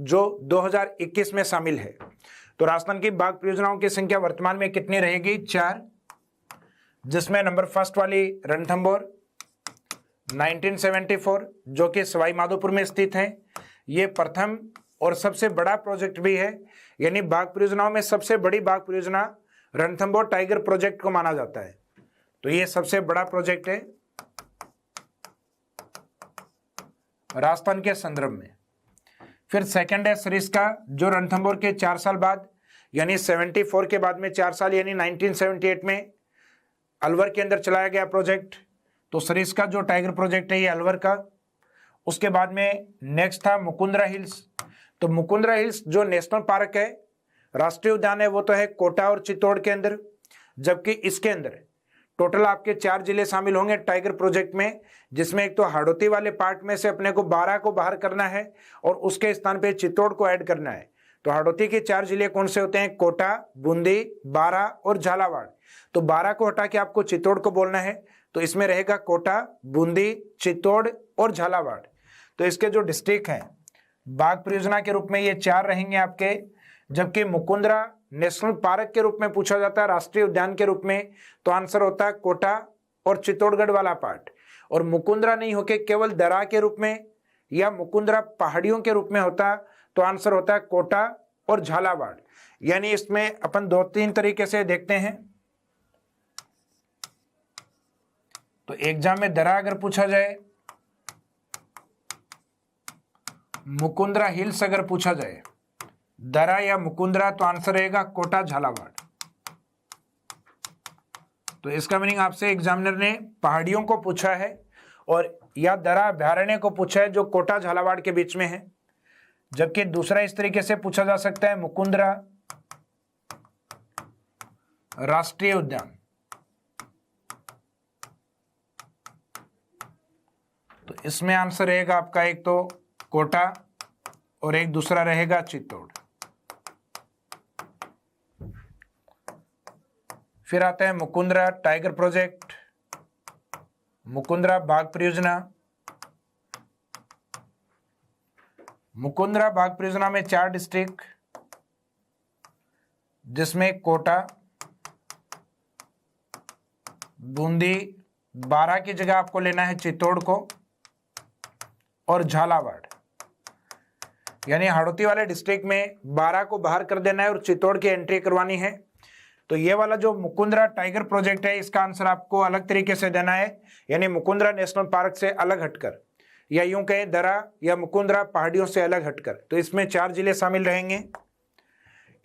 जो 2021 में शामिल है। तो राजस्थान की बाघ परियोजनाओं की संख्या वर्तमान में कितनी रहेगी? 4, जिसमें नंबर फर्स्ट वाली रणथंभौर 1974 जो कि सवाई माधोपुर में स्थित है, ये प्रथम और सबसे बड़ा प्रोजेक्ट भी है, यानी बाघ परियोजनाओं में सबसे बड़ी बाघ परियोजना रणथंभौर टाइगर प्रोजेक्ट को माना जाता है। तो ये सबसे बड़ा प्रोजेक्ट है राजस्थान के संदर्भ में। फिर सेकंड है सरिस्का, जो रणथंभौर के 4 साल बाद यानी 74 के बाद में 4 साल यानी 1978 में अलवर के अंदर चलाया गया प्रोजेक्ट। तो सरिस्का जो टाइगर प्रोजेक्ट है ये अलवर का। उसके बाद में नेक्स्ट था मुकुंदरा हिल्स। तो मुकुंदरा हिल्स जो नेशनल पार्क है, राष्ट्रीय उद्यान है, वो तो है कोटा और चित्तौड़ के अंदर, जबकि इसके अंदर टोटल आपके 4 जिले शामिल होंगे टाइगर प्रोजेक्ट में, जिसमें एक तो हाड़ौती वाले पार्ट में से अपने को 12 को बाहर करना है और उसके स्थान पे चित्तौड़ को ऐड करना है। तो हाड़ौती के 4 जिले कौन से होते हैं? कोटा, बूंदी, बारा और झालावाड़। तो 12 को हटा के आपको चित्तौड़ को बोलना है, तो इसमें रहेगा कोटा, बूंदी, चित्तौड़ और झालावाड़। तो इसके जो डिस्ट्रिक्ट हैं बाघ परियोजना के रूप में ये 4 रहेंगे आपके, जबकि मुकुंदरा नेशनल पार्क के रूप में पूछा जाता है, राष्ट्रीय उद्यान के रूप में, तो आंसर होता है कोटा और चित्तौड़गढ़ वाला पार्ट। और मुकुंदरा नहीं होके केवल दरा के रूप में या मुकुंदरा पहाड़ियों के रूप में होता तो आंसर होता है कोटा और झालावाड़। यानी इसमें अपन 2-3 तरीके से देखते हैं। तो एग्जाम में दरा अगर पूछा जाए, मुकुंदरा हिल्स अगर पूछा जाए, दरा या मुकुंदरा, तो आंसर रहेगा कोटा झालावाड़। तो इसका मीनिंग आपसे एग्जामिनर ने पहाड़ियों को पूछा है और या दरा अभ्यारण्य को पूछा है जो कोटा झालावाड़ के बीच में है। जबकि दूसरा इस तरीके से पूछा जा सकता है मुकुंदरा राष्ट्रीय उद्यान। तो इसमें आंसर रहेगा आपका एक तो कोटा और एक दूसरा रहेगा चित्तौड़। फिर आता है मुकुंदरा टाइगर प्रोजेक्ट, मुकुंदरा बाघ परियोजना। मुकुंदरा बाघ परियोजना में 4 डिस्ट्रिक्ट, जिसमें कोटा, बूंदी, बारा की जगह आपको लेना है चित्तौड़ को और झालावाड़। यानी हाड़ौती वाले डिस्ट्रिक्ट में 12 को बाहर कर देना है और चित्तौड़ की एंट्री करवानी है। तो ये वाला जो मुकुंदरा टाइगर प्रोजेक्ट है, इसका आंसर आपको अलग तरीके से देना है, यानी मुकुंदरा नेशनल पार्क से अलग हटकर, या यूं कहें दरा या मुकुंदरा पहाड़ियों से अलग हटकर। तो इसमें 4 जिले शामिल रहेंगे।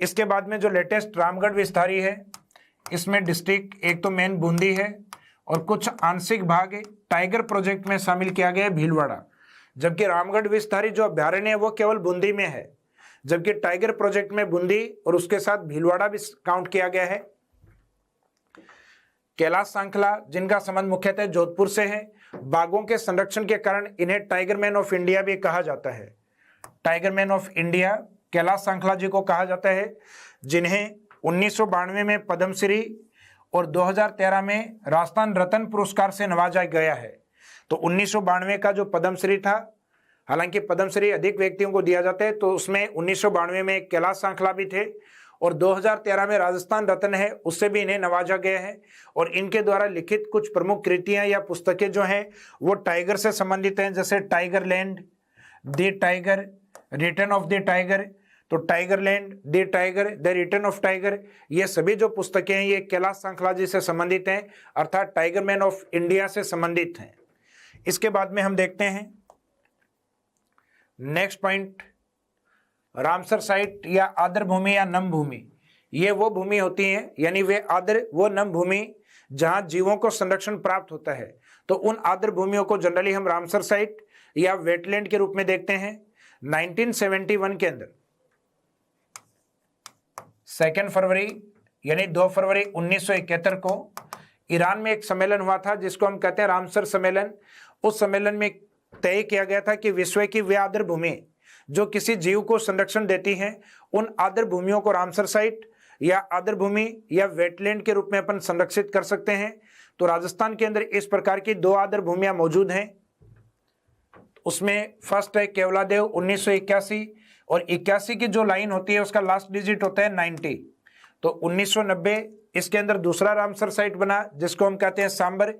इसके बाद में जो लेटेस्ट रामगढ़ विस्तारी है, इसमें डिस्ट्रिक्ट एक तो मेन बूंदी है और कुछ आंशिक भाग टाइगर प्रोजेक्ट में शामिल किया गया है भीलवाड़ा। जबकि रामगढ़ विस्तारी जो अभ्यारण्य है वो केवल बूंदी में है, जबकि टाइगर प्रोजेक्ट में बूंदी और उसके साथ भीलवाड़ा भी काउंट किया गया है। कैलाश सांखला, जिनका संबंध मुख्यतः जोधपुर से है, बाघों के संरक्षण के कारण इन्हें टाइगर मैन ऑफ इंडिया भी कहा जाता है। Tiger man of India Kailash Sankhala ji को कहा जाता है, जिन्हें 1992 में पद्मश्री और 2013 में राजस्थान रत्न पुरस्कार से नवाजा गया है। तो 1992 का जो पद्मश्री था, हालांकि पद्मश्री अधिक व्यक्तियों को दिया जाता है, तो उसमें 1992 में कैलाश सांखला भी थे और 2013 में राजस्थान रत्न है, उससे भी इन्हें नवाजा गया है। और इनके द्वारा लिखित कुछ प्रमुख कृतियां या पुस्तकें जो हैं वो टाइगर से संबंधित हैं, जैसे tiger land, the tiger, return of the tiger. तो tiger land, the tiger, the return of tiger, ये सभी जो पुस्तकें हैं ये कैलाश सांखला जी से संबंधित हैं, अर्थात टाइगर मैन ऑफ इंडिया से संबंधित हैं। इसके बाद में हम देखते हैं नेक्स्ट पॉइंट, रामसर साइट या आदर भूमि या नम भूमि। ये वो भूमि होती है, यानी वे आदर वो नम भूमि जहां जीवों को संरक्षण प्राप्त होता है। तो उन आदर भूमियों को जनरली हम रामसर साइट या वेटलैंड के रूप में देखते हैं। 1971 के अंदर 2 फरवरी यानी 2 फरवरी 1971 को ईरान में एक सम्मेलन हुआ था, जिसको हम कहते हैं रामसर सम्मेलन। उस सम्मेलन में तय किया गया था कि विश्व की वे आदर भूमि जो किसी जीव को संरक्षण देती हैं, उन आदर भूमियों को रामसर साइट या आदर भूमि या वेटलैंड के रूप में अपन संरक्षित कर सकते हैं। तो राजस्थान के अंदर इस प्रकार की 2 आदर भूमियां मौजूद हैं। उसमें फर्स्ट है केवलादेव 1981 और 81 की जो लाइन होती है उसका लास्ट डिजिट होता है 90। तो 1990 इसके अंदर दूसरा रामसर साइट बना जिसको हम कहते हैं सांबर।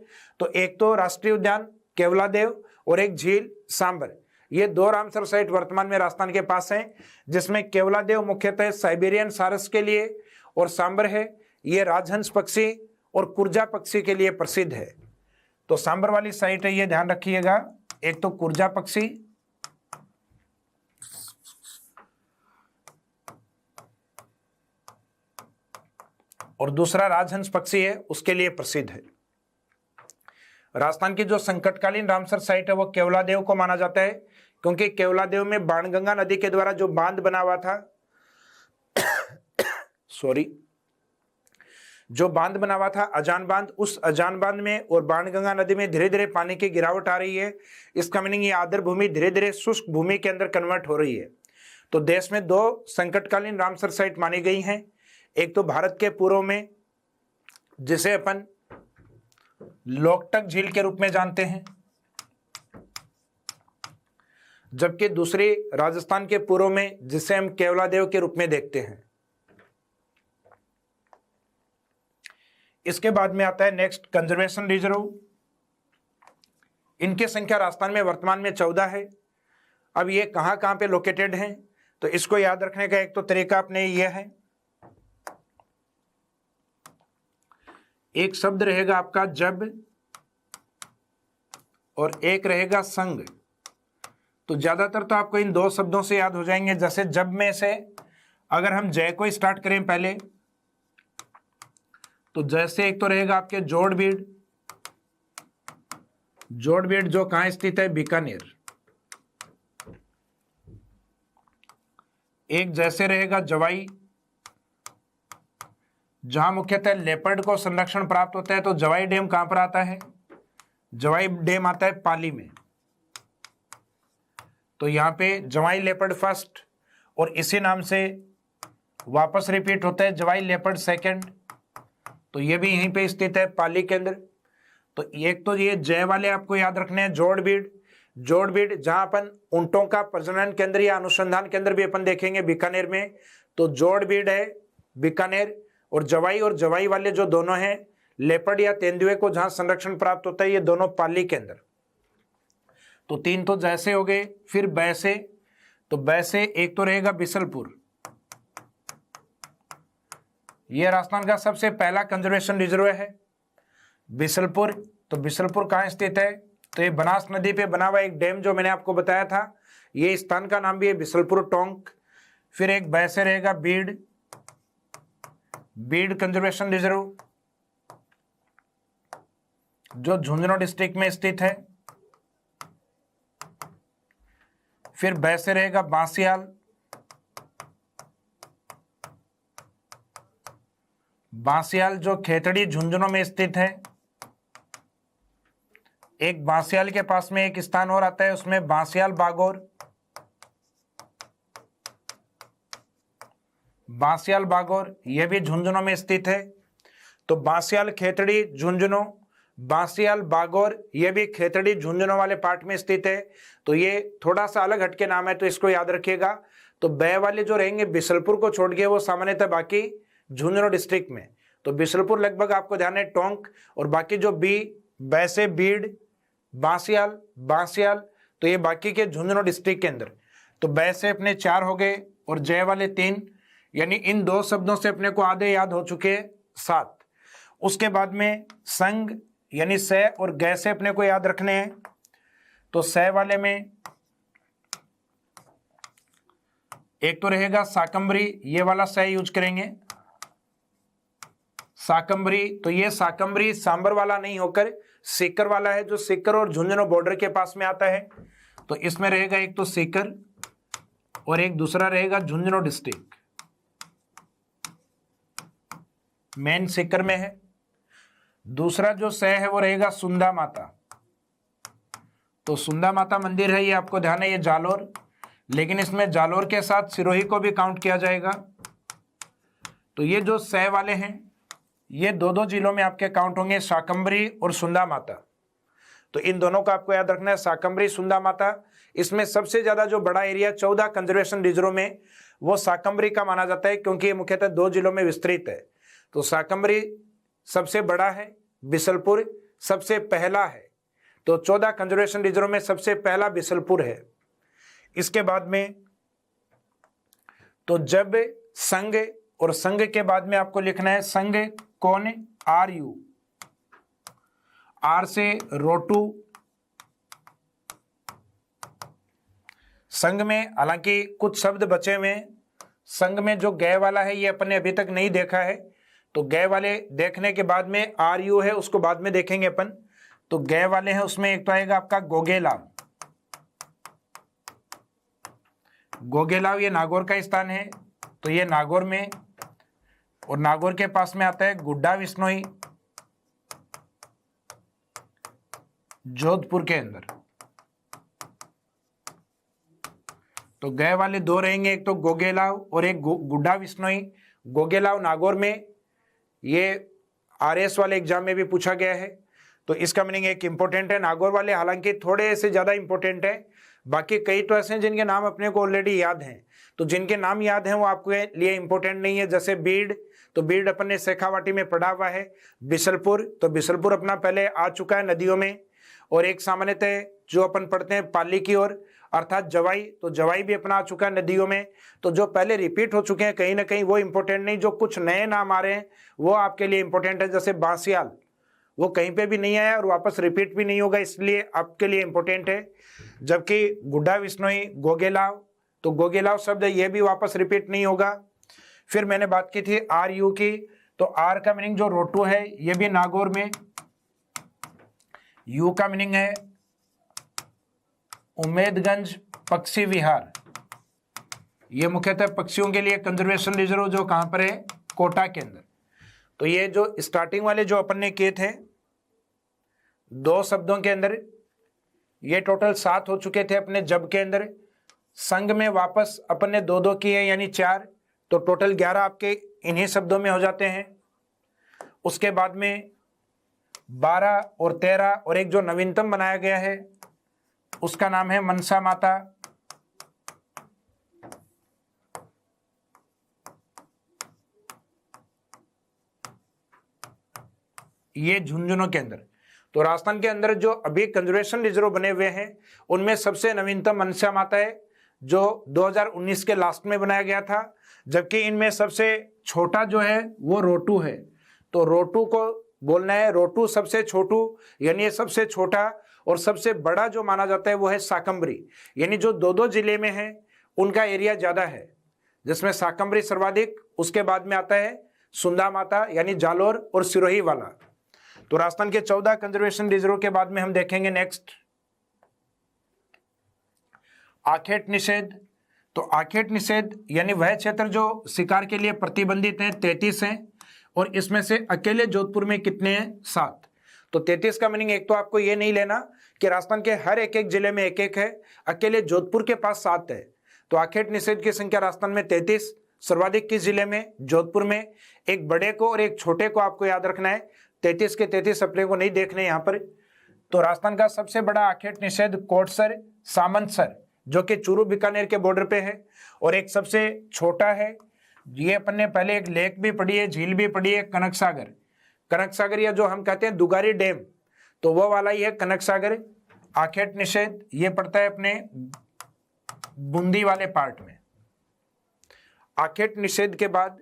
तो एक तो राष्ट्रीय उद्यान केवलादेव और एक झील सांबर, ये दो रामसर साइट वर्तमान में राजस्थान के पास हैं, जिसमें केवलादेव मुख्यतः साइबेरियन सारस के लिए और सांबर है ये राजहंस पक्षी और कुर्जा पक्षी के लिए प्रसिद्ध है। तो सांबर वाली साइट है ये ध्यान रखिएगा, एक तो कुर्जा पक्षी और दूसरा राजहंस पक्षी है उसके लिए प्रसिद्ध है। राजस्थान की जो संकटकालीन रामसर साइट है वो केवलादेव को माना जाता है, क्योंकि केवलादेव में बाणगंगा नदी के द्वारा जो बांध बना हुआ था जो बांध बना हुआ था अजान बांध, उस अजान बांध में और बाणगंगा नदी में धीरे धीरे पानी की गिरावट आ रही है। इसका मीनिंग ये आर्द्र भूमि धीरे धीरे शुष्क भूमि के अंदर कन्वर्ट हो रही है। तो देश में दो संकटकालीन रामसर साइट मानी गई हैं, एक तो भारत के पूर्व में जिसे अपन लोकटक झील के रूप में जानते हैं, जबकि दूसरी राजस्थान के पूर्व में जिसे हम केवलादेव के रूप में देखते हैं। इसके बाद में आता है नेक्स्ट कंजर्वेशन रिजर्व। इनकी संख्या राजस्थान में वर्तमान में 14 है। अब ये कहां कहां पे लोकेटेड हैं, तो इसको याद रखने का एक तो तरीका अपने ये है, एक शब्द रहेगा आपका जब और एक रहेगा संग। तो ज्यादातर तो आपको इन दो शब्दों से याद हो जाएंगे। जैसे जब में से अगर हम जय को स्टार्ट करें पहले, तो जैसे एक तो रहेगा आपके जोड़बीड़, जोड़बीड़ जो कहां स्थित है, बीकानेर। एक जैसे रहेगा जवाई, जहां मुख्यतः लेपर्ड को संरक्षण प्राप्त होता है। तो जवाई डैम कहां पर आता है, जवाई डैम आता है पाली में। तो यहां पे जवाई लेपर्ड फर्स्ट और इसी नाम से वापस रिपीट होता है जवाई लेपर्ड सेकंड। तो ये भी यहीं पे स्थित है पाली के अंदर। तो एक तो ये जय वाले आपको याद रखने हैं, जोड़बीड़, जोड़बीड़ जहां अपन ऊंटों का प्रजनन केंद्र या अनुसंधान केंद्र भी अपन देखेंगे बीकानेर में। तो जोड़बीड़ है बीकानेर, और जवाई वाले जो दोनों हैं लेपर्ड या तेंदुए को जहां संरक्षण प्राप्त होता है, ये दोनों पाली के अंदर। तो तीन तो जैसे हो गए। फिर बैसे, तो बैसे एक तो रहेगा बिसलपुर, यह राजस्थान का सबसे पहला कंजर्वेशन रिजर्व है बिसलपुर। तो बिसलपुर कहाँ स्थित है, तो ये बनास नदी पे बना हुआ एक डैम जो मैंने आपको बताया था, ये स्थान का नाम भी है बिसलपुर टोंक। फिर एक बैसे रहेगा बीड़, बीड़ कंजर्वेशन रिजर्व जो झुंझुनू डिस्ट्रिक्ट में स्थित है। फिर बैसे रहेगा बांसियाल, बांसियाल जो खेतड़ी झुंझुनू में स्थित है। एक बांसियाल के पास में एक स्थान और आता है, उसमें बांसियाल बागोर, बांसियाल बागोर यह भी झुंझुनू में स्थित है। तो बांसियाल खेतड़ी झुंझुनू, बांसियाल बागोर यह भी खेतड़ी झुंझुनू वाले पार्ट में स्थित है। तो ये थोड़ा सा अलग हटके नाम है, तो इसको याद रखिएगा। तो बै वाले जो रहेंगे बिसलपुर को छोड़ के वो सामान्यतः बाकी झुंझुनू डिस्ट्रिक्ट में। तो बिसलपुर लगभग आपको ध्यान है टोंक, और बाकी जो बी बैसे बीड़ बांसियाल बांसियाल तो ये बाकी के झुंझुनू डिस्ट्रिक्ट के अंदर। तो बैसे अपने 4 हो गए और जय वाले 3, यानी इन दो शब्दों से अपने को आधे याद हो चुके 7। उसके बाद में संग यानी स और ग से अपने को याद रखने हैं। तो स वाले में एक तो रहेगा साकंबरी, ये वाला स यूज करेंगे साकंबरी। तो ये साकंबरी सांबर वाला नहीं होकर सीकर वाला है, जो सीकर और झुंझुनू बॉर्डर के पास में आता है। तो इसमें रहेगा एक तो सीकर और एक दूसरा रहेगा झुंझुनू डिस्ट्रिक्ट, मेन सीकर में है। दूसरा जो स है वो रहेगा सुंदा माता। तो सुंदा माता मंदिर है, ये आपको ध्यान है, ये जालोर, लेकिन इसमें जालोर के साथ सिरोही को भी काउंट किया जाएगा। तो ये जो स वाले हैं ये दो जिलों में आपके काउंट होंगे, शाकंबरी और सुंदा माता। तो इन दोनों को आपको याद रखना है, शाकंबरी सुंदा माता। इसमें सबसे ज्यादा जो बड़ा एरिया 14 कंजर्वेशन रिजर्व में वो शाकंभरी का माना जाता है, क्योंकि ये मुख्यतः 2 जिलों में विस्तृत है। तो शाकंभरी सबसे बड़ा है, बिसलपुर सबसे पहला है। तो 14 कंजर्वेशन रिजर्व में सबसे पहला बिसलपुर है। इसके बाद में तो जब संघ, और संघ के बाद में आपको लिखना है संघ कौन, RU, R से रोटू। संघ में हालांकि कुछ शब्द बचे हुए हैं। संघ में जो गय वाला है ये अपन ने अभी तक नहीं देखा है, तो गय वाले देखने के बाद में RU है उसको बाद में देखेंगे अपन। तो गय वाले हैं उसमें एक तो आएगा आपका गोगेलाव। गोगेलाव ये नागौर का स्थान है, तो ये नागौर में, और नागौर के पास में आता है गुड्डा विश्नोई, जोधपुर के अंदर। तो गए वाले 2 रहेंगे, एक तो गोगेलाव और एक गुड्डा विश्नोई। गोगेलाव नागौर में, ये RS वाले एग्जाम में भी पूछा गया है, तो इसका मीनिंग एक इंपॉर्टेंट है। नागौर वाले हालांकि थोड़े से ज्यादा इंपॉर्टेंट है, बाकी कई तो ऐसे हैं जिनके नाम अपने को ऑलरेडी याद हैं। तो जिनके नाम याद हैं वो आपके लिए इंपॉर्टेंट नहीं है। जैसे बीड, तो बीड अपन ने शेखावाटी में पढ़ा हुआ है। बिसलपुर, तो बिसलपुर अपना पहले आ चुका है नदियों में। और एक सामान्यतः जो अपन पढ़ते हैं पाली की ओर, अर्थात जवाई, तो जवाई भी अपना आ चुका है नदियों में। तो जो पहले रिपीट हो चुके हैं कहीं ना कहीं वो इंपॉर्टेंट नहीं, जो कुछ नए नाम आ रहे हैं वो आपके लिए इंपॉर्टेंट है। जैसे बांसियाल, वो कहीं पे भी नहीं आया और वापस रिपीट भी नहीं होगा, इसलिए आपके लिए इंपॉर्टेंट है। जबकि गुड्डा विश्नोई, गोगेलाव, तो गोगेलाव शब्द ये भी वापस रिपीट नहीं होगा। फिर मैंने बात की थी RU की, तो R का मीनिंग जो रोटू है ये भी नागौर में। U का मीनिंग है उम्मेदगंज पक्षी विहार, ये मुख्यतः पक्षियों के लिए कंजर्वेशन रिजर्व जो कहां पर है, कोटा के अंदर। तो ये जो स्टार्टिंग वाले जो अपन ने किए थे 2 शब्दों के अंदर, ये टोटल 7 हो चुके थे अपने जब के अंदर। संघ में वापस अपन ने 2-2 किए यानी 4, तो टोटल 11 आपके इन्हीं शब्दों में हो जाते हैं। उसके बाद में 12 और 13 और एक जो नवीनतम बनाया गया है उसका नाम है मनसा माता। ये झुंझुनू के अंदर। तो राजस्थान के अंदर जो अभी कंजर्वेशन रिजर्व बने हुए हैं उनमें सबसे नवीनतम मनसा माता है, जो 2019 के लास्ट में बनाया गया था। जबकि इनमें सबसे छोटा जो है वो रोटू है। तो रोटू को बोलना है, रोटू सबसे छोटू, यानी ये सबसे छोटा। और सबसे बड़ा जो माना जाता है वो है शाकंभरी, यानी जो 2-2 जिले में है उनका एरिया ज्यादा है, जिसमें शाकंभरी सर्वाधिक, उसके बाद में आता है सुंदा माता यानी जालोर और सिरोही वाला। तो राजस्थान के 14 कंजर्वेशन रिजर्व के बाद में हम देखेंगे नेक्स्ट आखेट निषेध। तो आखेट निषेध यानी वह क्षेत्र जो शिकार के लिए प्रतिबंधित है 33 हैं, और इसमें से अकेले जोधपुर में कितने हैं, 7। तो 33 का मीनिंग एक तो आपको ये नहीं लेना कि राजस्थान के हर एक जिले में 1-1 है, अकेले जोधपुर के पास 7 है। तो आखेट निषेध की संख्या राजस्थान में 33, सर्वाधिक किस जिले में, जोधपुर में। एक बड़े को और एक छोटे को आपको याद रखना है, 33 के 33 अपने को नहीं देखने यहाँ पर। तो राजस्थान का सबसे बड़ा आखेट निषेध कोटसर सामंतसर जो कि चूरू बीकानेर के बॉर्डर पे है, और एक सबसे छोटा है, ये अपन ने पहले एक लेक भी पढ़ी है, झील भी पढ़ी है, कनक सागर। कनक सागर या जो हम कहते हैं दुगारी डैम, तो वो वाला ही है कनक सागर। आखेट निषेध ये पड़ता है अपने बूंदी वाले पार्ट में। आखेट निषेध के बाद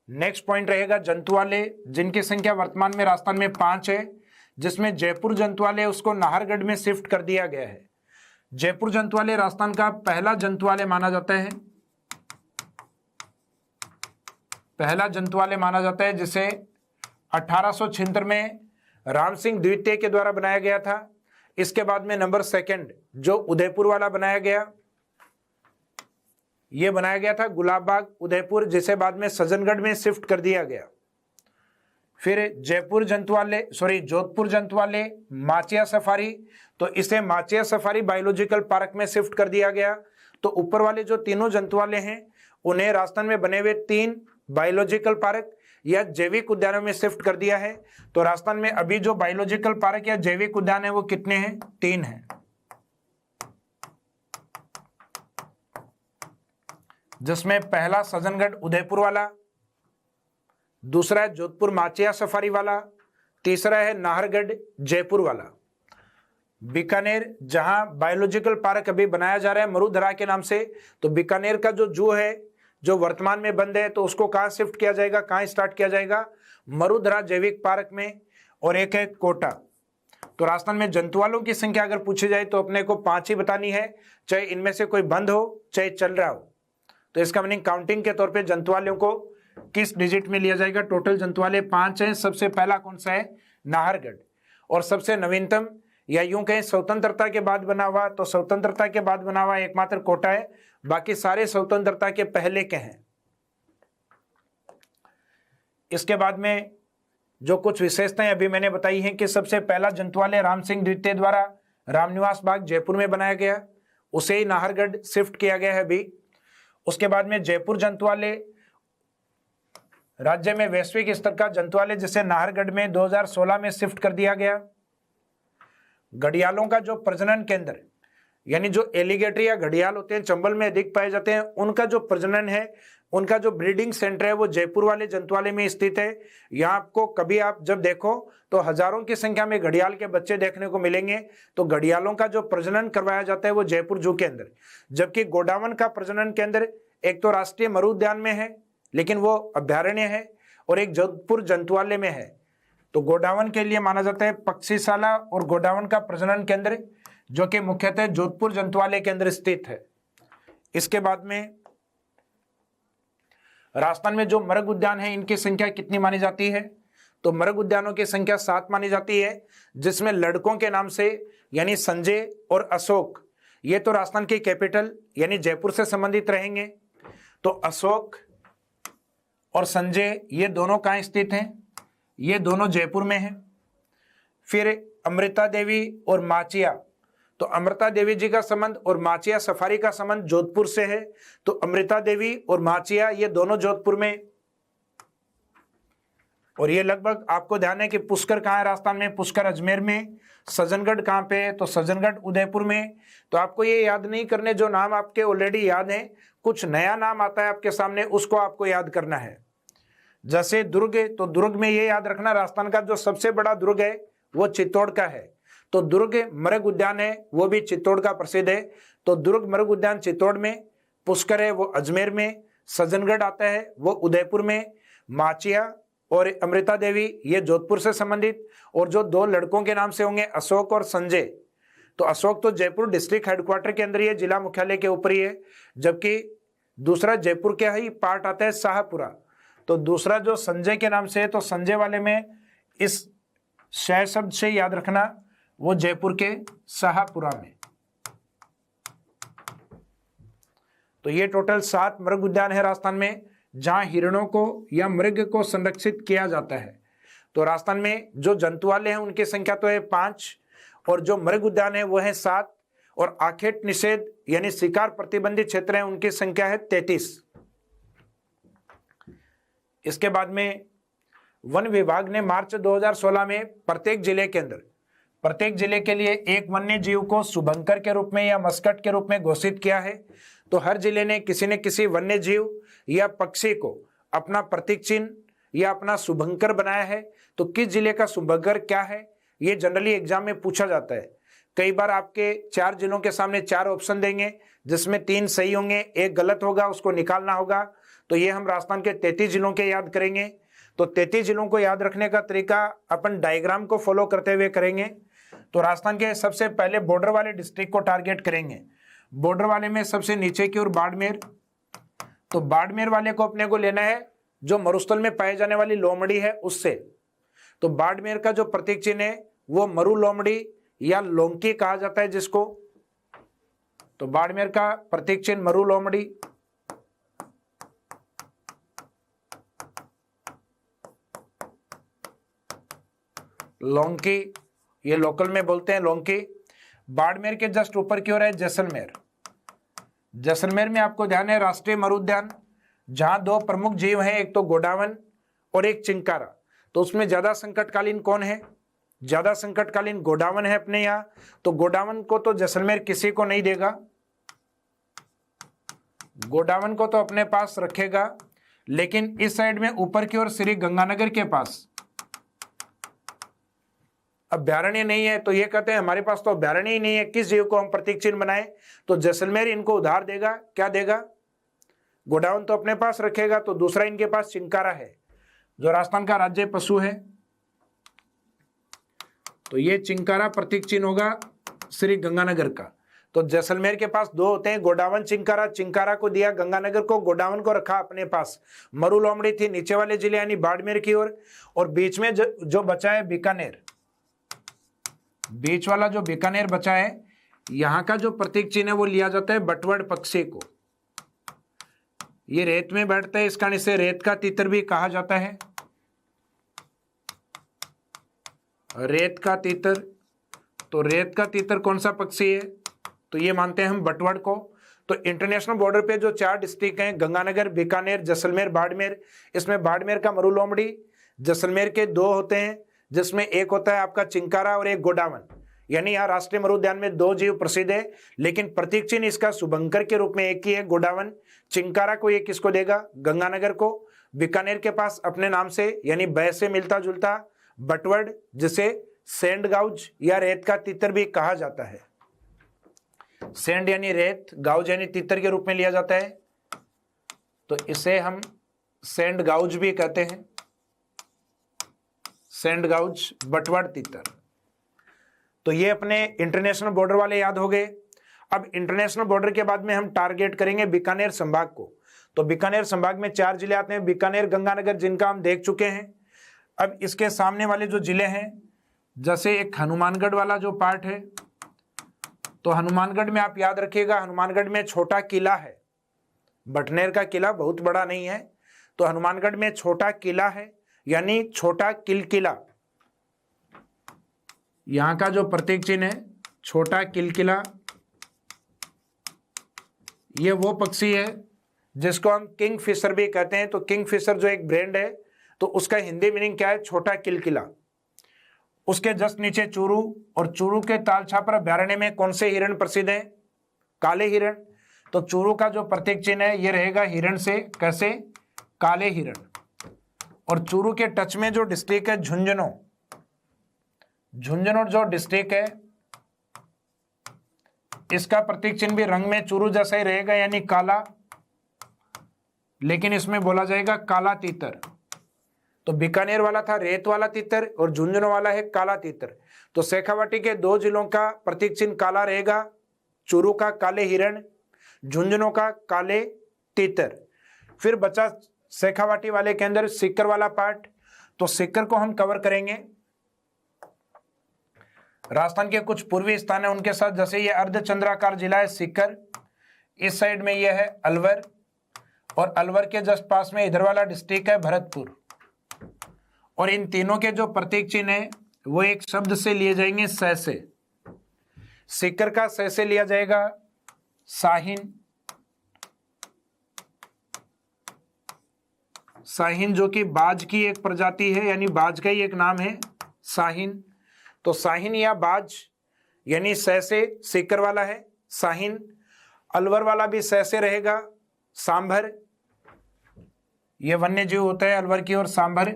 नेक्स्ट पॉइंट रहेगा जंतुआलय, जिनकी संख्या वर्तमान में राजस्थान में 5 है, जिसमें जयपुर जंतुआलय उसको नाहरगढ़ में शिफ्ट कर दिया गया है। जयपुर जंतुआलय राजस्थान का पहला जंतुआलय माना जाता है, पहला जंतुआलय माना जाता है, जिसे 1876 में राम सिंह द्वितीय के द्वारा बनाया गया था। इसके बाद में नंबर 2 जो उदयपुर वाला बनाया गया, यह बनाया गया था गुलाबबाग उदयपुर, जिसे बाद में सज्जनगढ़ में शिफ्ट कर दिया गया। फिर जोधपुर जंतुआलय माचिया सफारी, तो इसे माचिया सफारी बायोलॉजिकल पार्क में शिफ्ट कर दिया गया। तो ऊपर वाले जो तीनों जंतुआलय हैं उन्हें राजस्थान में बने हुए 3 बायोलॉजिकल पार्क या जैविक उद्यानों में शिफ्ट कर दिया है। तो राजस्थान में अभी जो बायोलॉजिकल पार्क या जैविक उद्यान है वो कितने हैं, 3 हैं। जिसमें पहला सज्जनगढ़ उदयपुर वाला, दूसरा है जोधपुर माचिया सफारी वाला, तीसरा है नाहरगढ़ जयपुर वाला। बीकानेर, जहां बायोलॉजिकल पार्क अभी बनाया जा रहा है मरुधरा के नाम से, तो बीकानेर का जो जू है जो वर्तमान में बंद है, तो उसको कहां शिफ्ट किया जाएगा, कहां स्टार्ट किया जाएगा, मरुधरा जैविक पार्क में। और एक है कोटा। तो राजस्थान में जंतुआलों की संख्या अगर पूछी जाए तो अपने को 5 ही बतानी है, चाहे इनमें से कोई बंद हो चाहे चल रहा हो। तो इसका मीनिंग काउंटिंग के तौर पे जंतुआलों को किस डिजिट में लिया जाएगा। टोटल जंतुआले 5 हैं। सबसे पहला कौन सा है, नाहरगढ़। और सबसे नवीनतम या यूं कहें स्वतंत्रता के बाद बना हुआ, तो स्वतंत्रता के बाद बना हुआ एकमात्र कोटा है, बाकी सारे स्वतंत्रता के पहले के हैं। इसके बाद में जो कुछ विशेषताएं अभी मैंने बताई हैं कि सबसे पहला जंतुआलय राम सिंह द्वितीय द्वारा रामनिवास बाग जयपुर में बनाया गया, उसे ही नाहरगढ़ शिफ्ट किया गया है अभी। उसके बाद में जयपुर जंतुआलय राज्य में वैश्विक स्तर का जंतुआलय, जिसे नाहरगढ़ में 2016 में शिफ्ट कर दिया गया। घड़ियालों का जो प्रजनन केंद्र, यानी जो एलिगेटर या घड़ियाल होते हैं चंबल में अधिक पाए जाते हैं, उनका जो प्रजनन है, उनका जो ब्रीडिंग सेंटर है वो जयपुर वाले जंतुआलय में स्थित है। यहाँ आपको कभी आप जब देखो तो हजारों की संख्या में घड़ियाल के बच्चे देखने को मिलेंगे। तो घड़ियालों का जो प्रजनन करवाया जाता है वो जयपुर जू के अंदर, जबकि गोडावन का प्रजनन केंद्र एक तो राष्ट्रीय मरु उद्यान में है लेकिन वो अभ्यारण्य है, और एक जोधपुर जंतुआलय में है। तो गोडावन के लिए माना जाता है पक्षीशाला, और गोडावन का प्रजनन केंद्र जो कि मुख्यतः जोधपुर जंतुआलय के अंदर स्थित है। इसके बाद में राजस्थान में जो मृग उद्यान है इनकी संख्या कितनी मानी जाती है, तो मृग उद्यानों की संख्या 7 मानी जाती है, जिसमें लड़कों के नाम से यानी संजय और अशोक, ये तो राजस्थान की कैपिटल यानी जयपुर से संबंधित रहेंगे। तो अशोक और संजय ये दोनों कहाँ स्थित हैं, ये दोनों जयपुर में हैं। फिर अमृता देवी और माचिया, तो अमृता देवी जी का संबंध और माचिया सफारी का संबंध जोधपुर से है। तो अमृता देवी और माचिया ये दोनों जोधपुर में। और ये लगभग आपको ध्यान है कि पुष्कर कहाँ है राजस्थान में, पुष्कर अजमेर में। सज्जनगढ़ कहाँ पे है, तो सज्जनगढ़ उदयपुर में। तो आपको ये याद नहीं करने जो नाम आपके ऑलरेडी याद हैं, कुछ नया नाम आता है आपके सामने, उसको आपको याद करना है। जैसे दुर्ग, तो दुर्ग में ये याद रखना राजस्थान का जो सबसे बड़ा दुर्ग है वो चित्तौड़ का है। तो दुर्ग मृग उद्यान है वो भी चित्तौड़ का प्रसिद्ध है। तो दुर्ग मृग उद्यान चित्तौड़ में, पुष्कर है वो अजमेर में, सज्जनगढ़ आता है वो उदयपुर में, माचिया और अमृता देवी ये जोधपुर से संबंधित। और जो 2 लड़कों के नाम से होंगे अशोक और संजय, तो अशोक तो जयपुर डिस्ट्रिक्ट हेडक्वार्टर के अंदर ही है, जिला मुख्यालय के ऊपर ही है, जबकि दूसरा जयपुर का ही पार्ट आता है शाहपुरा। तो दूसरा जो संजय के नाम से है, तो संजय वाले में इस शह शब्द से याद रखना, वो जयपुर के शाहपुरा में। तो ये टोटल 7 मृग उद्यान है राजस्थान में जहां हिरणों को या मृग को संरक्षित किया जाता है। तो राजस्थान में जो जंतुआलय हैं उनकी संख्या तो है 5, और जो मृग उद्यान है वो है 7, और आखेट निषेध यानी शिकार प्रतिबंधित क्षेत्र है उनकी संख्या है 33। इसके बाद में वन विभाग ने मार्च 2016 में प्रत्येक जिले के अंदर प्रत्येक जिले के लिए एक वन्य जीव को शुभंकर के रूप में या मस्कट के रूप में घोषित किया है। तो हर जिले ने किसी न किसी वन्य जीव या पक्षी को अपना प्रतीक चिन्ह या अपना शुभंकर बनाया है। तो किस जिले का शुभंकर क्या है ये जनरली एग्जाम में पूछा जाता है। कई बार आपके 4 जिलों के सामने 4 ऑप्शन देंगे जिसमें 3 सही होंगे, 1 गलत होगा, उसको निकालना होगा। तो ये हम राजस्थान के 33 जिलों के याद करेंगे। तो 33 जिलों को याद रखने का तरीका अपन डायग्राम को फॉलो करते हुए करेंगे। तो राजस्थान के सबसे पहले बॉर्डर वाले डिस्ट्रिक्ट को टारगेट करेंगे। बॉर्डर वाले में सबसे नीचे की ओर बाड़मेर। तो बाड़मेर वाले को अपने को लेना है जो मरुस्थल में पाए जाने वाली लोमड़ी है उससे। तो बाड़मेर का जो प्रतीक चिन्ह है वो मरु लोमड़ी या लोंकी कहा जाता है जिसको। तो बाड़मेर का प्रतीक चिन्ह मरु लोमड़ी। लोंकी ये लोकल में बोलते हैं लोंकी। बाड़मेर के जस्ट ऊपर की ओर है जैसलमेर। जैसलमेर में आपको ध्यान है राष्ट्रीय मरु उद्यान जहां 2 प्रमुख जीव हैं, एक तो गोडावन और एक चिंकारा। तो उसमें ज्यादा संकटकालीन कौन है? ज्यादा संकटकालीन गोडावन है अपने यहाँ। तो गोडावन को तो जैसलमेर किसी को नहीं देगा। गोडावन को तो अपने पास रखेगा, लेकिन इस साइड में ऊपर की ओर श्री गंगानगर के पास अभ्यारण्य नहीं है, तो ये कहते हैं हमारे पास तो अभ्यारण्य ही नहीं है, किस जीव को हम प्रतीक चिन्ह बनाए? तो जैसलमेर इनको उधार देगा, क्या देगा? गोडाउन तो अपने पास रखेगा, तो दूसरा इनके पास चिंकारा है जो राजस्थान का राज्य पशु है, तो ये चिंकारा प्रतीक चिन्ह होगा श्री गंगानगर का। तो जैसलमेर के पास दो होते हैं, गोडावन चिंकारा, चिंकारा को दिया गंगानगर को, गोडावन को रखा अपने पास। मरु लोमड़ी थी नीचे वाले जिले यानी बाड़मेर की ओर, और बीच में जो बचा है बीकानेर, बीच वाला जो बीकानेर बचा है, यहां का जो प्रतीक चिन्ह है वो लिया जाता है बटवड़ पक्षी को। ये रेत में बैठता है, इस कारण इसे रेत का तीतर भी कहा जाता है, रेत का तीतर। तो रेत का तीतर कौन सा पक्षी है? तो ये मानते हैं हम बटवड़ को। तो इंटरनेशनल बॉर्डर पे जो 4 डिस्ट्रिक्ट हैं, गंगानगर, बीकानेर, जैसलमेर, बाड़मेर, इसमें बाड़मेर का मरु लोमड़ी, जैसलमेर के 2 होते हैं, जिसमें एक होता है आपका चिंकारा और एक गोडावन। यानी यहाँ राष्ट्रीय मरु उद्यान में 2 जीव प्रसिद्ध है, लेकिन प्रतीक चिन्ह इसका शुभंकर के रूप में एक ही है, गोडावन। चिंकारा को ये किसको देगा? गंगानगर को। बीकानेर के पास अपने नाम से यानी बै से मिलता जुलता बटवड़, जिसे सैंड गाउज या रेत का तीतर भी कहा जाता है। सैंड यानी रेत, गाउज यानी तीतर के रूप में लिया जाता है, तो इसे हम सैंड गाउज भी कहते हैं, सैंड गाउज, बटवड़ तीतर। तो ये अपने इंटरनेशनल बॉर्डर वाले याद हो गए। अब इंटरनेशनल बॉर्डर के बाद में हम टारगेट करेंगे बीकानेर संभाग को। तो बीकानेर संभाग में 4 जिले आते हैं, बीकानेर, गंगानगर, जिनका हम देख चुके हैं। अब इसके सामने वाले जो जिले हैं, जैसे एक हनुमानगढ़ वाला जो पार्ट है, तो हनुमानगढ़ में आप याद रखिएगा, हनुमानगढ़ में छोटा किला है, बटनेर का किला बहुत बड़ा नहीं है, तो हनुमानगढ़ में छोटा किला है, यानी छोटा किलकिला। यहां का जो प्रतीक चिन्ह है छोटा किलकिला, ये वो पक्षी है जिसको हम किंग फिशर भी कहते हैं। तो किंग फिशर जो एक ब्रांड है, तो उसका हिंदी मीनिंग क्या है? छोटा किलकिला। उसके जस्ट नीचे चूरू, और चूरू के तालछापर अभ्यारण्य में कौन से हिरण प्रसिद्ध हैं? काले हिरण। तो चूरू का जो प्रतीक चिन्ह है ये रहेगा हिरण से, कैसे? काले हिरण। और चूरू के टच में जो डिस्ट्रिक्ट है झुंझुनू, झुंझुनू जो डिस्ट्रिक्ट है, इसका प्रतीक चिन्ह भी रंग में चूरू जैसा ही रहेगा, यानी काला, लेकिन इसमें बोला जाएगा काला तीतर। तो बीकानेर वाला था रेत वाला तीतर और झुंझुनू वाला है काला तीतर। तो शेखावाटी के 2 जिलों का प्रतीक चिन्ह काला रहेगा, चूरू का काले हिरण, झुंझुनू का काले तीतर। फिर बचा शेखावाटी वाले के अंदर सीकर वाला पार्ट, तो सीकर को हम कवर करेंगे। राजस्थान के कुछ पूर्वी स्थान है उनके साथ, जैसे ये अर्धचंद्राकार जिला है सीकर, इस साइड में ये है अलवर, और अलवर के जस्ट पास में इधर वाला डिस्ट्रिक्ट है भरतपुर। और इन तीनों के जो प्रतीक चिन्ह है वो एक शब्द से लिए जाएंगे, स से। सीकर का स से लिया जाएगा साहिन, साहिन जो कि बाज की एक प्रजाति है, यानी बाज का ही एक नाम है साहिन। तो साहिन या बाज यानी स से सीकर वाला है साहिन। अलवर वाला भी स से रहेगा, सांभर, ये वन्य जीव होता है अलवर की ओर सांभर।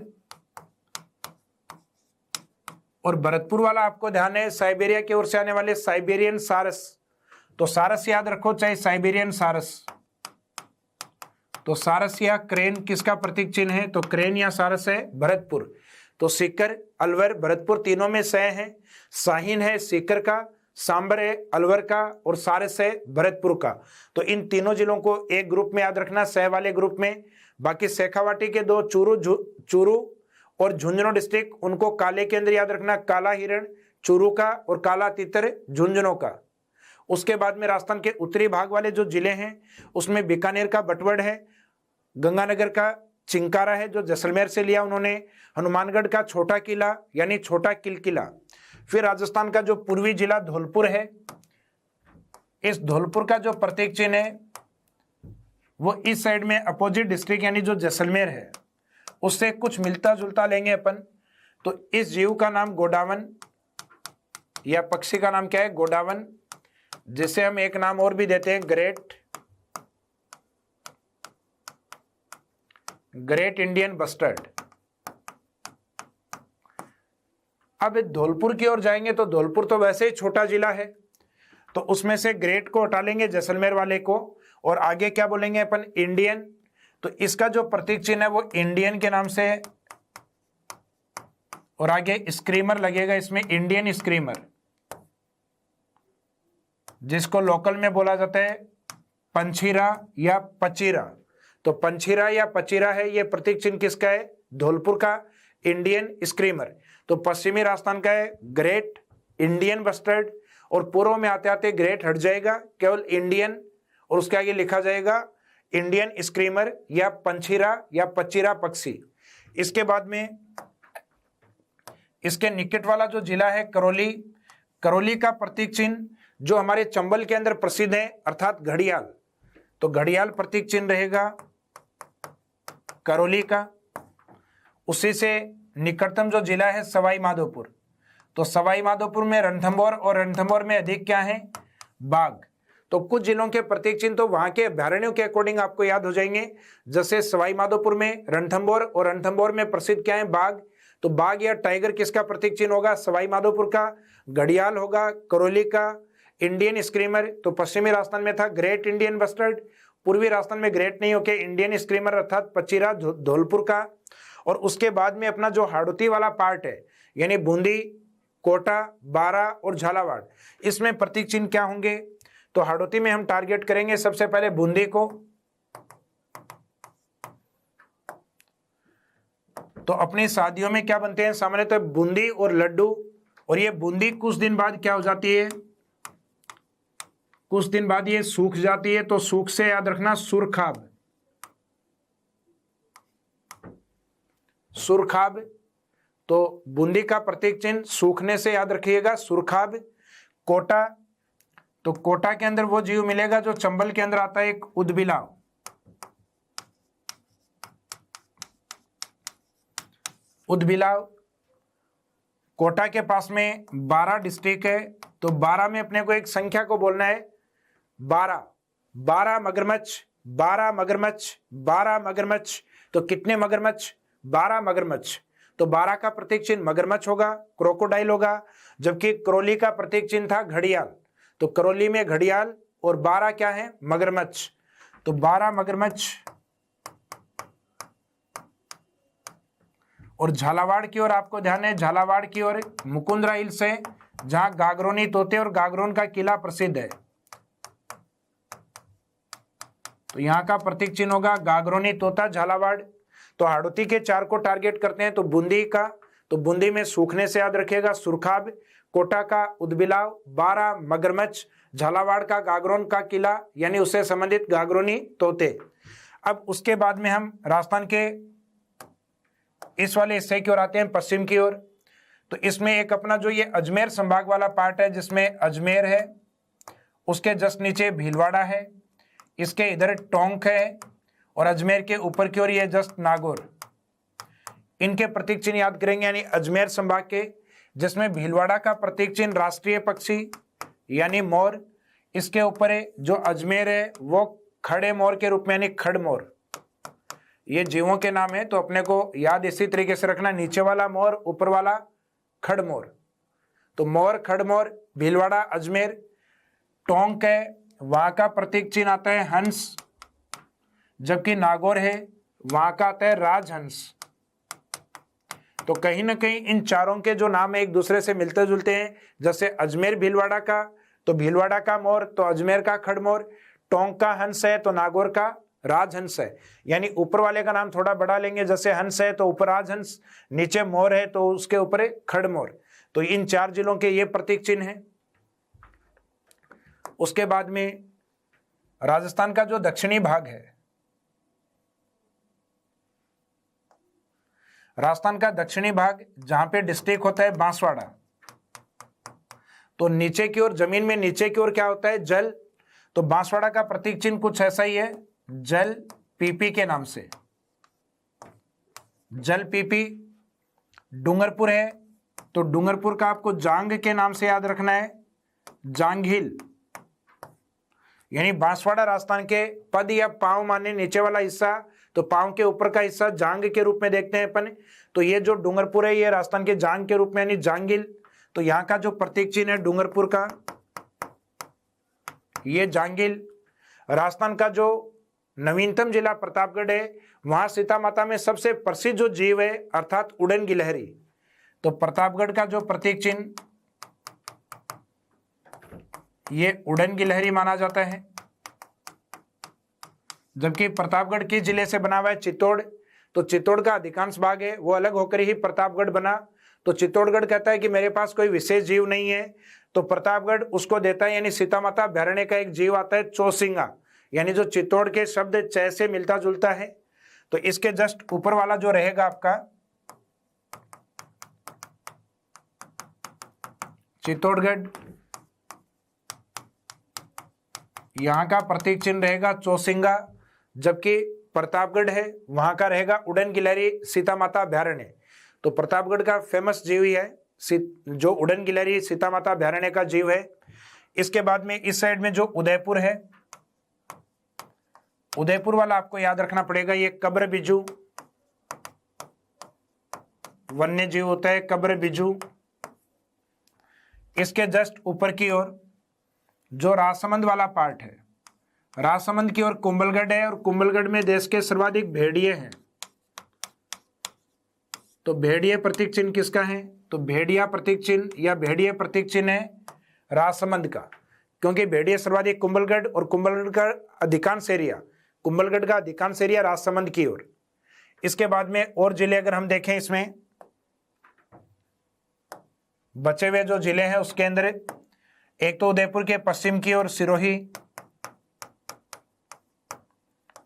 और भरतपुर वाला आपको ध्यान है साइबेरिया की ओर से आने वाले साइबेरियन सारस, तो सारस याद रखो, चाहे साइबेरियन सारस। तो सारस या क्रेन किसका प्रतीक चिन्ह है? तो क्रेन या सारस है भरतपुर। तो सीकर, अलवर, भरतपुर तीनों में स है। साहिन है सीकर का, सांबर है अलवर का, और सारस है भरतपुर का। तो इन तीनों जिलों को एक ग्रुप में याद रखना, स वाले ग्रुप में। बाकी शेखावाटी के 2 चूरू और झुंझुनू डिस्ट्रिक्ट, उनको काले के अंदर याद रखना, काला हिरण चूरू का और काला तीतर झुंझुनू का। उसके बाद में राजस्थान के उत्तरी भाग वाले जो जिले हैं उसमें बीकानेर का बटवड़ है, गंगानगर का चिंकारा है जो जैसलमेर से लिया उन्होंने, हनुमानगढ़ का छोटा किला यानी छोटा किलकिला। फिर राजस्थान का जो पूर्वी जिला धौलपुर है, इस धौलपुर का जो प्रतीक चिन्ह है वो इस साइड में अपोजिट डिस्ट्रिक्ट यानी जो जैसलमेर है उससे कुछ मिलता जुलता लेंगे अपन। तो इस जीव का नाम गोडावन या पक्षी का नाम क्या है? गोडावन, जिसे हम एक नाम और भी देते हैं ग्रेट ग्रेट इंडियन बस्टर्ड। अब धौलपुर की ओर जाएंगे तो धौलपुर तो वैसे ही छोटा जिला है, तो उसमें से ग्रेट को हटा लेंगे, जैसलमेर वाले को, और आगे क्या बोलेंगे अपन, इंडियन। तो इसका जो प्रतीक चिन्ह है वो इंडियन के नाम से है, और आगे स्क्रीमर लगेगा इसमें, इंडियन स्क्रीमर, जिसको लोकल में बोला जाता है पंचीरा या पचीरा। तो पंचीरा या पचीरा है, ये प्रतीक चिन्ह किसका है, धौलपुर का, इंडियन स्क्रीमर। तो पश्चिमी राजस्थान का है ग्रेट इंडियन बस्टर्ड, और पूर्व में आते आते ग्रेट हट जाएगा, केवल इंडियन, और उसके आगे लिखा जाएगा इंडियन स्क्रीमर या पंचीरा या पचीरा पक्षी। इसके बाद में इसके निकट वाला जो जिला है करौली, करौली का प्रतीक चिन्ह जो हमारे चंबल के अंदर प्रसिद्ध है, अर्थात घड़ियाल, तो घड़ियाल प्रतीक चिन्ह रहेगा करौली का। उसी से निकटतम जो जिला है सवाई माधोपुर, तो सवाई माधोपुर में रणथंभौर, और रणथंभौर में अधिक क्या है, बाघ। तो कुछ जिलों के प्रतीक चिन्ह तो वहां के अभ्यारण्यों के अकॉर्डिंग आपको याद हो जाएंगे, जैसे सवाई माधोपुर में रणथंभौर, और रणथंभौर में प्रसिद्ध क्या है, बाघ। तो बाघ या टाइगर किसका प्रतीक चिन्ह होगा, सवाई माधोपुर का। घड़ियाल होगा करौली का। इंडियन स्क्रीमर तो पश्चिमी राजस्थान में था ग्रेट इंडियन बस्टर्ड, पूर्वी राजस्थान में ग्रेट नहीं होके इंडियन स्क्रीमर अर्थात पचीरा धौलपुर का। और उसके बाद में अपना जो हाड़ौती वाला पार्ट है, यानी बूंदी, कोटा, बारा और झालावाड़, इसमें प्रतीक चिन्ह क्या होंगे, तो हाड़ौती में हम टारगेट करेंगे सबसे पहले बूंदी को। तो अपनी शादियों में क्या बनते हैं सामान्यतः, तो बूंदी और लड्डू, और ये बूंदी कुछ दिन बाद क्या हो जाती है, कुछ दिन बाद ये सूख जाती है, तो सूख से याद रखना सुरखाब, सुरखाब। तो बूंदी का प्रतीक चिन्ह सूखने से याद रखिएगा सुरखाब। कोटा, तो कोटा के अंदर वो जीव मिलेगा जो चंबल के अंदर आता है, एक उदबिलाव, उदबिलाव। कोटा के पास में 12 डिस्ट्रिक्ट है, तो 12 में अपने को एक संख्या को बोलना है 12, 12 मगरमच्छ, 12 मगरमच्छ, 12 मगरमच्छ। तो कितने मगरमच्छ, 12 मगरमच्छ। तो 12 का प्रतीक चिन्ह मगरमच्छ होगा, क्रोकोडाइल होगा, जबकि करौली का प्रतीक चिन्ह था घड़ियाल, तो करौली में घड़ियाल, और 12 क्या है, मगरमच्छ। तो 12 मगरमच्छ। और झालावाड़ की ओर आपको ध्यान है, झालावाड़ की ओर मुकुंदरा हिल्स है, जहां गागरोनी तोते और गागरोन का किला प्रसिद्ध है, तो यहां का प्रतीक चिन्ह होगा गागरोनी तोता, झालावाड़। तो हाड़ौती के 4 को टारगेट करते हैं, तो बूंदी का, तो बूंदी में सूखने से याद रखिएगा सुरखाब, कोटा का उदबिलाव, 12 मगरमच्छ, झालावाड़ का गागरोन का किला यानी उससे संबंधित गागरोनी तोते। अब उसके बाद में हम राजस्थान के इस वाले हिस्से की ओर आते हैं, पश्चिम की ओर। तो इसमें एक अपना जो ये अजमेर संभाग वाला पार्ट है, जिसमें अजमेर है, उसके जस्ट नीचे भीलवाड़ा है, इसके इधर टोंक है, और अजमेर के ऊपर की ओर ये जस्ट नागौर। इनके प्रतीक चिन्ह याद करेंगे, यानी अजमेर संभाग के, जिसमें भीलवाड़ा का प्रतीक चिन्ह राष्ट्रीय पक्षी यानी मोर, इसके ऊपर है जो अजमेर है वो खड़े मोर के रूप में यानी खड़मोर। ये जीवों के नाम है, तो अपने को याद इसी तरीके से रखना, नीचे वाला मोर, ऊपर वाला खड़मोर। तो मोर, खड़मोर, भीलवाड़ा, अजमेर। टोंक है, वहां का प्रतीक चिन्ह आता है हंस, जबकि नागौर है, वहां का आता है राजहंस। तो कहीं ना कहीं इन चारों के जो नाम है एक दूसरे से मिलते जुलते हैं, जैसे अजमेर भीलवाड़ा का, तो भीलवाड़ा का मोर, तो अजमेर का खड़मोर, टोंक का हंस है तो नागौर का राजहंस है। यानी ऊपर वाले का नाम थोड़ा बड़ा लेंगे, जैसे हंस है तो ऊपर राजहंस, नीचे मोर है तो उसके ऊपर है खड़मोर। तो इन 4 जिलों के ये प्रतीक चिन्ह है। उसके बाद में राजस्थान का जो दक्षिणी भाग है, राजस्थान का दक्षिणी भाग जहां पे डिस्ट्रिक्ट होता है बांसवाड़ा, तो नीचे की ओर जमीन में नीचे की ओर क्या होता है, जल। तो बांसवाड़ा का प्रतीक चिन्ह कुछ ऐसा ही है, जल पीपी के नाम से, जल पीपी। डूंगरपुर है, तो डूंगरपुर का आपको जांग के नाम से याद रखना है, जांग हिल। यानी बांसवाड़ा राजस्थान के पद या पांव माने नीचे वाला हिस्सा, तो पांव के ऊपर का हिस्सा जांग के रूप में देखते हैं अपन। तो ये जो डूंगरपुर है ये राजस्थान के जांग के रूप में यानी जांगिल। तो यहाँ का जो प्रतीक चिन्ह है डूंगरपुर का, ये जांगिल। राजस्थान का जो नवीनतम जिला प्रतापगढ़ है, वहां सीता माता में सबसे प्रसिद्ध जो जीव है अर्थात उड़न गिलहरी। तो प्रतापगढ़ का जो प्रतीक चिन्ह ये उड़न गिलहरी माना जाता है। जबकि प्रतापगढ़ किस जिले से बना हुआ है? चित्तौड़। तो चित्तौड़ का अधिकांश भाग है वो अलग होकर ही प्रतापगढ़ बना। तो चित्तौड़गढ़ कहता है कि मेरे पास कोई विशेष जीव नहीं है, तो प्रतापगढ़ उसको देता है, यानी सीता माता अभ्यारण्य का एक जीव आता है चौसिंगा, यानी जो चित्तौड़ के शब्द च से मिलता जुलता है। तो इसके जस्ट ऊपर वाला जो रहेगा आपका चित्तौड़गढ़, यहां का प्रतीक चिन्ह रहेगा चौसिंगा। जबकि प्रतापगढ़ है वहां का रहेगा उड़न गिलहरी सीता माता अभ्यारण्य। तो प्रतापगढ़ का फेमस जीव ही है जो उड़न गिलहरी सीता माता अभ्यारण्य का जीव है। इसके बाद में इस साइड में जो उदयपुर है, उदयपुर वाला आपको याद रखना पड़ेगा, ये कब्र बिजू वन्य जीव होता है, कब्र बिजू। इसके जस्ट ऊपर की ओर जो राजसमंद वाला पार्ट है, राजसमंद की ओर कुंभलगढ़ है, और कुंभलगढ़ में देश के सर्वाधिक भेड़िए हैं। तो भेड़िए प्रतीक चिन्ह किसका है? तो भेड़िया प्रतीक चिन्ह या भेड़िए प्रतीक चिन्ह है राजसमंद का, क्योंकि भेड़िए सर्वाधिक कुंभलगढ़, और कुंभलगढ़ का अधिकांश एरिया, कुंभलगढ़ का अधिकांश एरिया राजसमंद की ओर। इसके बाद में और जिले अगर हम देखें, इसमें बचे हुए जो जिले हैं उसके अंदर एक तो उदयपुर के पश्चिम की ओर सिरोही।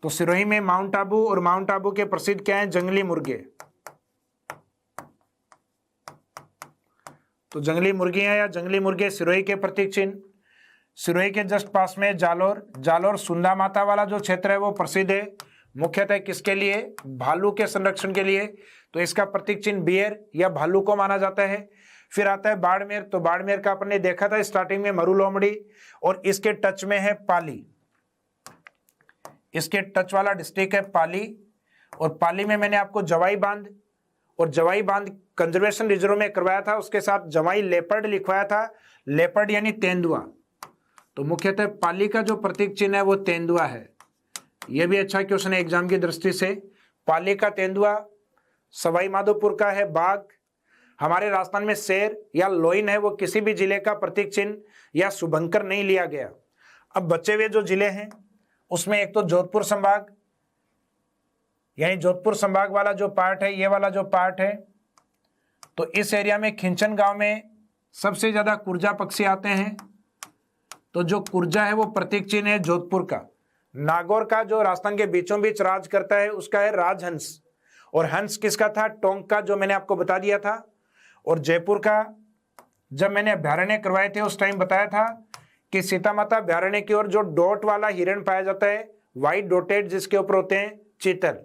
तो सिरोही में माउंट आबू, और माउंट आबू के प्रसिद्ध क्या है? जंगली मुर्गे। तो जंगली मुर्गियां या जंगली मुर्गे सिरोही के प्रतीक चिन्ह। सिरोही के जस्ट पास में जालोर, जालोर सुंदा माता वाला जो क्षेत्र है वो प्रसिद्ध है, मुख्यतः किसके लिए? भालू के संरक्षण के लिए। तो इसका प्रतीक चिन्ह बियर या भालू को माना जाता है। फिर आता है बाड़मेर। तो बाड़मेर का अपन ने देखा था स्टार्टिंग में मरु लोमड़ी, और इसके टच में है पाली, इसके टच वाला डिस्ट्रिक्ट है पाली। और पाली में मैंने आपको जवाई बांध, और जवाई बांध कंजर्वेशन रिजर्व में करवाया था, उसके साथ जवाई लेपर्ड लिखवाया था, लेपर्ड यानी तेंदुआ। तो मुख्यतः पाली का जो प्रतीक चिन्ह है वो तेंदुआ है। यह भी अच्छा क्वेश्चन है एग्जाम की दृष्टि से। पाली का तेंदुआ, सवाई माधोपुर का है बाघ, हमारे राजस्थान में शेर या लोइन है वो किसी भी जिले का प्रतीक चिन्ह या शुभंकर नहीं लिया गया। अब बचे हुए जो जिले हैं उसमें एक तो जोधपुर संभाग, यानी जोधपुर संभाग वाला जो पार्ट है, ये वाला जो पार्ट है, तो इस एरिया में खिंचन गांव में सबसे ज्यादा कुर्जा पक्षी आते हैं। तो जो कुर्जा है वो प्रतीक चिन्ह है जोधपुर का। नागौर का जो राजस्थान के बीचों बीच राज करता है उसका है राजहंस, और हंस किसका था? टोंक का, जो मैंने आपको बता दिया था। और जयपुर का जब मैंने अभ्यारण्य करवाए थे उस टाइम बताया था कि सीता माता अभ्यारण्य की ओर जो डॉट वाला हिरण पाया जाता है, व्हाइट डॉटेड, जिसके ऊपर होते हैं चीतल,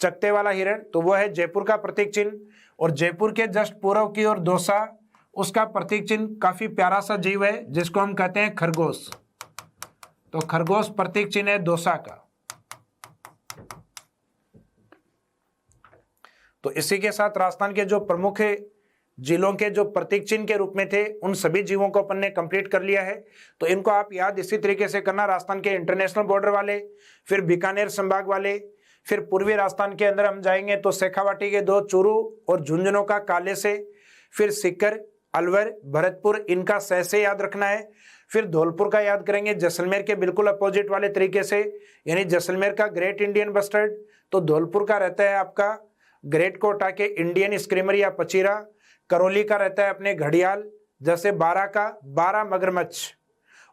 चकते वाला हिरण, तो वो है जयपुर का प्रतीक चिन्ह। और जयपुर के जस्ट पूर्व की ओर दौसा, उसका प्रतीक चिन्ह काफी प्यारा सा जीव है जिसको हम कहते हैं खरगोश। तो खरगोश प्रतीक चिन्ह है दौसा का। तो इसी के साथ राजस्थान के जो प्रमुख जिलों के जो प्रतीक चिन्ह के रूप में थे उन सभी जीवों को अपन ने कंप्लीट कर लिया है। तो इनको आप याद इसी तरीके से करना, राजस्थान के इंटरनेशनल बॉर्डर वाले, फिर बीकानेर संभाग वाले, फिर पूर्वी राजस्थान के अंदर हम जाएंगे तो शेखावाटी के दो चूरू और झुंझुनू का काले से, फिर सीकर, अलवर, भरतपुर, इनका सह से याद रखना है। फिर धौलपुर का याद करेंगे जैसलमेर के बिल्कुल अपोजिट वाले तरीके से, यानी जैसलमेर का ग्रेट इंडियन बस्टर्ड, तो धौलपुर का रहता है आपका ग्रेट कोटा के इंडियन स्क्रीमर या पचीरा। करौली का रहता है अपने घड़ियाल, जैसे बारा का बारा मगरमच्छ।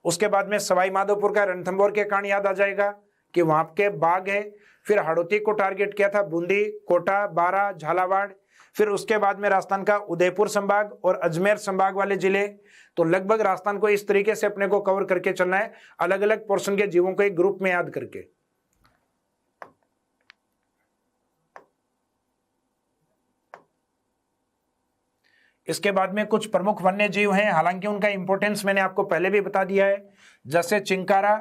उसके बाद में सवाई माधोपुर का रणथंभौर के कांड याद आ जाएगा कि वहां के बाघ है। फिर हाड़ौती को टारगेट किया था बूंदी, कोटा, बारा, झालावाड़। फिर उसके बाद में राजस्थान का उदयपुर संभाग और अजमेर संभाग वाले जिले। तो लगभग राजस्थान को इस तरीके से अपने को कवर करके चलना है, अलग अलग पोर्शन के जीवों को एक ग्रुप में याद करके। इसके बाद में कुछ प्रमुख वन्य जीव हैं, हालांकि उनका इंपॉर्टेंस मैंने आपको पहले भी बता दिया है, जैसे चिंकारा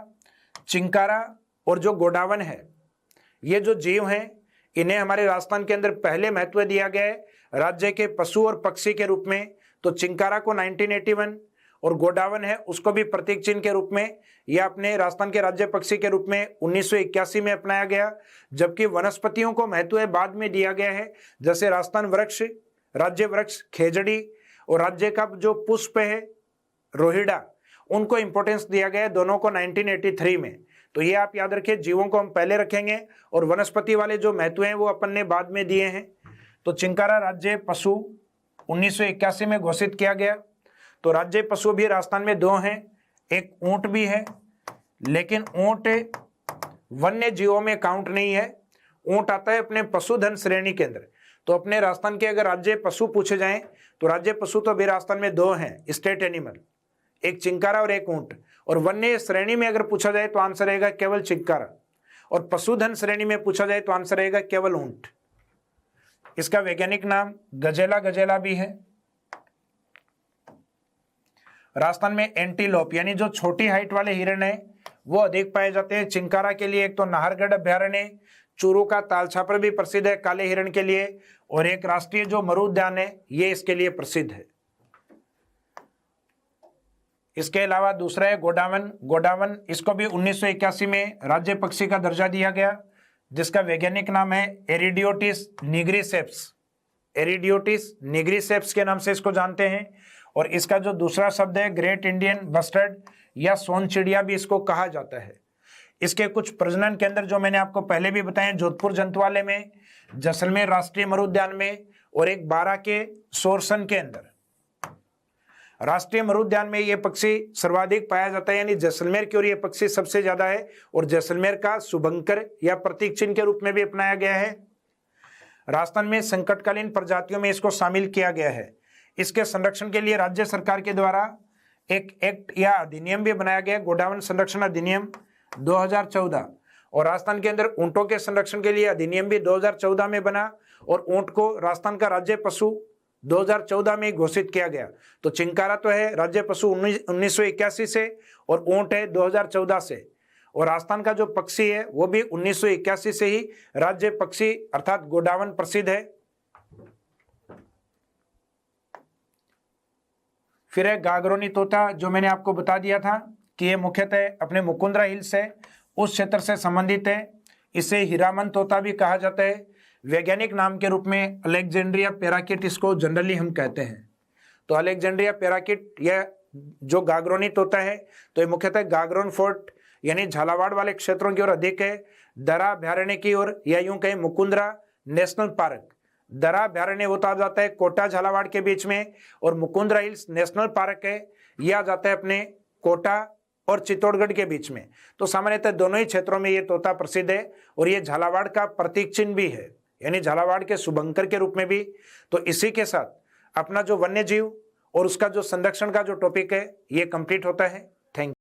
चिंकारा और जो गोडावन है, ये जो जीव हैं, इन्हें हमारे राजस्थान के अंदर पहले महत्व दिया गया है राज्य के पशु और पक्षी के रूप में। तो चिंकारा को 1981 और गोडावन है उसको भी प्रतीक चिन्ह के रूप में या अपने राजस्थान के राज्य पक्षी के रूप में 1981 में अपनाया गया। जबकि वनस्पतियों को महत्व बाद में दिया गया है, जैसे राजस्थान वृक्ष, राज्य वृक्ष खेजड़ी और राज्य का जो पुष्प है रोहिड़ा, उनको इंपॉर्टेंस दिया गया है, दोनों को 1983 में। तो ये आप याद रखिए, जीवों को हम पहले रखेंगे और वनस्पति वाले जो महत्व हैं वो अपन ने बाद में दिए हैं। तो चिंकारा राज्य पशु 1981 में घोषित किया गया। तो राज्य पशु भी राजस्थान में 2 हैं, एक ऊंट भी है, लेकिन ऊंट वन्य जीवों में काउंट नहीं है। ऊंट आता है अपने पशुधन श्रेणी के अंदर। तो अपने राजस्थान के अगर राज्य पशु पूछे जाएं तो राज्य पशु तो अभी राजस्थान में 2 हैं स्टेट एनिमल, एक चिंकारा और एक ऊंट। और वन्य श्रेणी में अगर पूछा जाए तो आंसर रहेगा केवल चिंकारा, और पशुधन श्रेणी में पूछा जाए तो आंसर रहेगा केवल ऊंट। इसका वैज्ञानिक नाम गजेला गजेला भी है। राजस्थान में एंटीलोप यानी जो छोटी हाइट वाले हिरण है वो अधिक पाए जाते हैं। चिंकारा के लिए एक तो नाहरगढ़ अभ्यारण्य, चूरू का तालछापर भी प्रसिद्ध है काले हिरण के लिए, और एक राष्ट्रीय जो मरु उद्यान है ये इसके लिए प्रसिद्ध है। इसके अलावा दूसरा है गोडावन। गोडावन इसको भी 1981 में राज्य पक्षी का दर्जा दिया गया, जिसका वैज्ञानिक नाम है एरिडियोटिस निग्रिसेप्स। एरिडियोटिस निग्रिसेप्स के नाम से इसको जानते हैं। और इसका जो दूसरा शब्द है ग्रेट इंडियन बस्टर्ड या सोन चिड़िया भी इसको कहा जाता है। इसके कुछ प्रजनन केंद्र जो मैंने आपको पहले भी बताए, जोधपुर जंतुआलय में, जैसलमेर राष्ट्रीय मरु उद्यान में, और एक बारा के सोरसन के अंदर। राष्ट्रीय मरु उद्यान में ये पक्षी सर्वाधिक पाया जाता है, यानी जैसलमेर की ओर ये पक्षी सबसे ज्यादा है, और जैसलमेर का शुभंकर या प्रतीक चिन्ह के रूप में भी अपनाया गया है। राजस्थान में संकटकालीन प्रजातियों में इसको शामिल किया गया है। इसके संरक्षण के लिए राज्य सरकार के द्वारा एक एक्ट या अधिनियम भी बनाया गया, गोडावन संरक्षण अधिनियम 2014। और राजस्थान के अंदर ऊंटों के संरक्षण के लिए अधिनियम भी 2014 में बना, और ऊंट को राजस्थान का राज्य पशु 2014 में घोषित किया गया। तो चिंकारा तो है राज्य पशु 1981 से, और ऊंट है 2014 से, और राजस्थान का जो पक्षी है वो भी 1981 से ही राज्य पक्षी अर्थात गोडावन प्रसिद्ध है। फिर है गागरोनी तोता, जो मैंने आपको बता दिया था कि ये मुख्यतः अपने मुकुंदरा हिल्स है उस क्षेत्र से संबंधित है। इसे हीरामन तोता भी कहा जाता है। वैज्ञानिक नाम के रूप में अलेक्जेंड्रिया पैराकिट इसको जनरली हम कहते हैं। तो अलेक्जेंड्रिया पैराकिट यह जो गागरोनी तोता है तो ये मुख्यतः गागरोन फोर्ट यानी झालावाड़ वाले क्षेत्रों की ओर अधिक है। दरा अभ्यारण्य की ओर, या यूं कहें मुकुंदरा नेशनल पार्क, दरा अभ्यारण्य होता जाता है कोटा झालावाड़ के बीच में, और मुकुंदरा हिल्स नेशनल पार्क है यह आ जाता है अपने कोटा और चित्तौड़गढ़ के बीच में। तो सामान्यतः दोनों ही क्षेत्रों में ये तोता प्रसिद्ध है, और ये झालावाड़ का प्रतीक चिन्ह भी है, यानी झालावाड़ के शुभंकर के रूप में भी। तो इसी के साथ अपना जो वन्य जीव और उसका जो संरक्षण का जो टॉपिक है ये कंप्लीट होता है। Thank you.